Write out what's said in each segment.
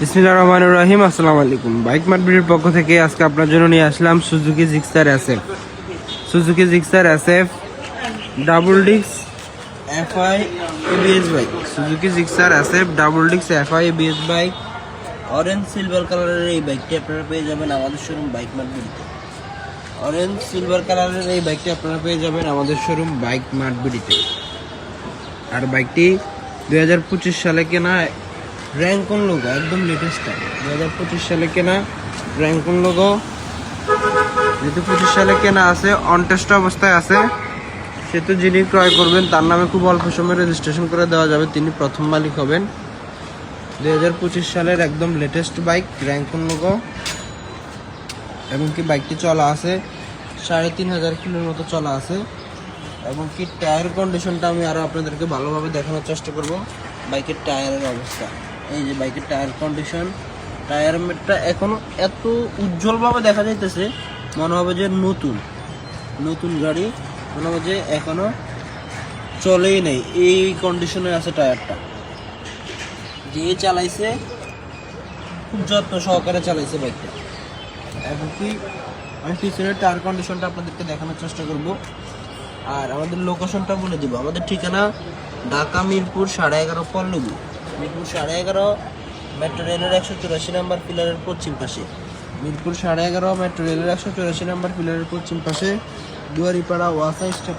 বিসমিল্লাহির রহমানির রহিম। আসসালামু আলাইকুম। বাইক মার্কেটের পক্ষ থেকে আজকে আপনার জন্য নিয়ে আসলাম Suzuki Gixxer SF double disc FI ABS bike. Suzuki Gixxer SF double disc FI ABS bike, orange silver কালারের এই বাইকটি আপনারা পেয়ে যাবেন আমাদের শোরুম বাইক মার্কেটে। অরেঞ্জ সিলভার কালারের এই বাইকটি আপনারা পেয়ে যাবেন আমাদের শোরুম বাইক মার্কেটে। আর বাইকটি 2025 সালে কেনা, র্যাঙ্কন লোগো, একদম লেটেস্ট। 2025 সালে কেনা, র্যাঙ্কন লোগো। যেহেতু 25 সালে কেনা আছে, অনটেস্ট অবস্থায় আছে, সেহেতু যিনি ক্রয় করবেন তার নামে খুব অল্প সময়ে রেজিস্ট্রেশন করে দেওয়া যাবে, তিনি প্রথম মালিক হবেন। 2025 সালের একদম লেটেস্ট বাইক, র্যাঙ্কন লোগো। এবং কি বাইকটি চলা আছে 3500 কিলোর মতো চলা আছে। এবং কি টায়ার কন্ডিশনটা আমি আরও আপনাদেরকে ভালোভাবে দেখানোর চেষ্টা করব। বাইকের টায়ারের অবস্থা, এই যে বাইকের টায়ার কন্ডিশন, টায়ার মেটটা এখনো এত উজ্জ্বলভাবে দেখা যাইতেছে, মনে হবে যে নতুন গাড়ি, মনে হবে যে এখনো চলেই নেই, এই কন্ডিশনে আছে টায়ারটা। যে চালাইছে খুব যত্ন সহকারে চালাইছে বাইকটা। এবং কি আমি পিছনের টায়ার কন্ডিশনটা আপনাদেরকে দেখানোর চেষ্টা করব। আর আমাদের লোকেশনটা বলে দিব। আমাদের ঠিকানা ঢাকা মিরপুর 11.5 পল্লবী, মিরপুর 11.5 মেট্রো রেলের 184 নম্বর পিলারের পশ্চিম পাশে। মিরপুর 11.5 মেট্রো রেলের 184 নম্বর পিলারের পশ্চিম পাশে, দুয়ারিপাড়া ওয়াসা স্টাফ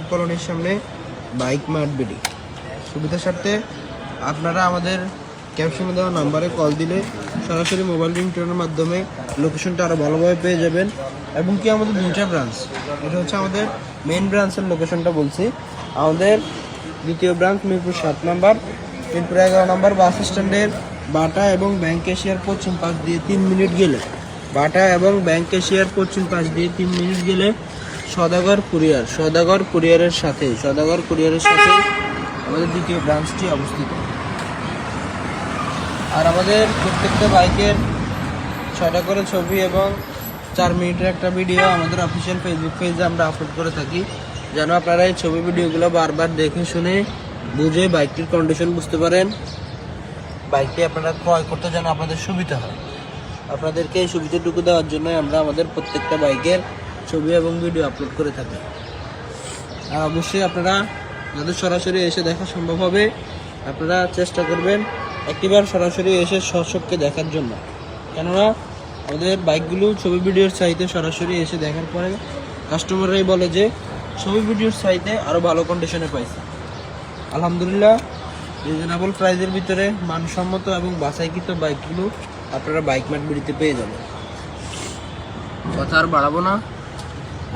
কলোনির সামনে বাইক মার্ট বিডি। সুবিধার সাথে আপনারা আমাদের ক্যাপশনে দেওয়া নাম্বারে কল দিলে সরাসরি মোবাইল রিংটোনের মাধ্যমে লোকেশনটা আরও ভালোভাবে পেয়ে যাবেন। এবং কি আমাদের 2টা ব্রাঞ্চ, এটা হচ্ছে আমাদের মেইন ব্রাঞ্চের লোকেশনটা বলছি। আমাদের দ্বিতীয় ব্রাঞ্চ মিরপুর 7 নম্বর, মিরপুর 11 নম্বর বাস স্ট্যান্ডের বাটা এবং ব্যাংক এশিয়ার পশ্চিম পাশ দিয়ে 3 মিনিট গেলে, সদাগর কুরিয়ারের সাথে আমাদের দ্বিতীয় ব্রাঞ্চটি অবস্থিত। আর আমাদের প্রত্যেকটা বাইকের 6টা করে ছবি এবং 4 মিনিটের একটা ভিডিও আমাদের অফিসিয়াল ফেসবুক পেজে আমরা আপলোড করে থাকি, যেন আপনারা এই ছবি ভিডিওগুলো বারবার দেখে শুনে বুঝে বাইকটির কন্ডিশন বুঝতে পারেন, বাইকটি আপনারা ক্রয় করতে যেন আপনাদের সুবিধা হয়। আপনাদেরকে এই সুবিধাটুকু দেওয়ার জন্য আমরা আমাদের প্রত্যেকটা বাইকের ছবি এবং ভিডিও আপলোড করে থাকি। আর অবশ্যই আপনারা যাদের সরাসরি এসে দেখা সম্ভব হবে, আপনারা চেষ্টা করবেন একটিবার সরাসরি এসে সচক্ষে দেখার জন্য। কেননা আমাদের বাইকগুলো ছবি ভিডিওর চাইতে সরাসরি এসে দেখার পরে কাস্টমাররাই বলে যে ছবি ভিডিওর চাইতে আরও ভালো কন্ডিশনে পাইছে। আলহামদুলিল্লাহ, রিজনেবল প্রাইসের ভিতরে মানসম্মত এবং বাছাইকৃত বাইকগুলো আপনারা বাইক মার্ট বিডিতে পেয়ে যাবেন। কথা আর বাড়াবো না,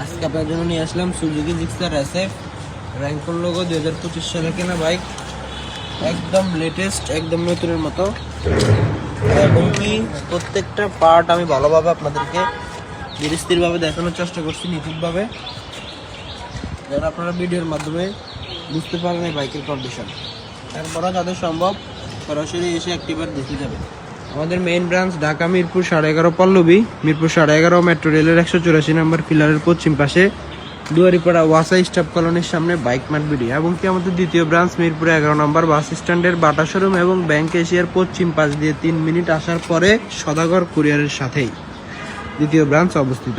আজকে আপনার জন্য নিয়ে আসলাম সুজুকি জিক্সার এসএফ র্যাঙ্কন লোগো, 2025 সালে কেনা বাইক, একদম লেটেস্ট, একদম নতুনের মতো। এবং কি প্রত্যেকটা পার্ট আমি ভালোভাবে আপনাদেরকে ধীরস্থিরভাবে দেখানোর চেষ্টা করছি, নিখুঁতভাবে, যেন আপনারা ভিডিওর মাধ্যমে বুঝতে পারেন এই বাইকের কন্ডিশন। তারপরে যাদের সম্ভব সরাসরি এসে একটিবার দেখে যাবেন। আমাদের main branch Dhaka Mirpur 11.5 Pallabi, Mirpur 11.5 metro রেলের 184 নম্বর পিলারের পশ্চিম পাশে, দুয়ারিপাড়া ওয়াসা স্টাফ কলোনির সামনে বাইক মার্ট বিডি। এবং কি আমাদের দ্বিতীয় ব্রাঞ্চ মিরপুর 11 নম্বর বাস স্ট্যান্ডের বাটা শোরুম এবং ব্যাংক এশিয়ার পশ্চিম পাশ দিয়ে 3 মিনিট আসার পরে সদাগর কুরিয়ারের সাথেই দ্বিতীয় ব্রাঞ্চ অবস্থিত।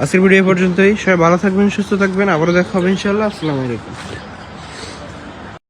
আজকের ভিডিও পর্যন্তই। সবাই ভালো থাকবেন, সুস্থ থাকবেন, আবারও দেখা হবে ইনশাআল্লাহ। আসসালামু আলাইকুম।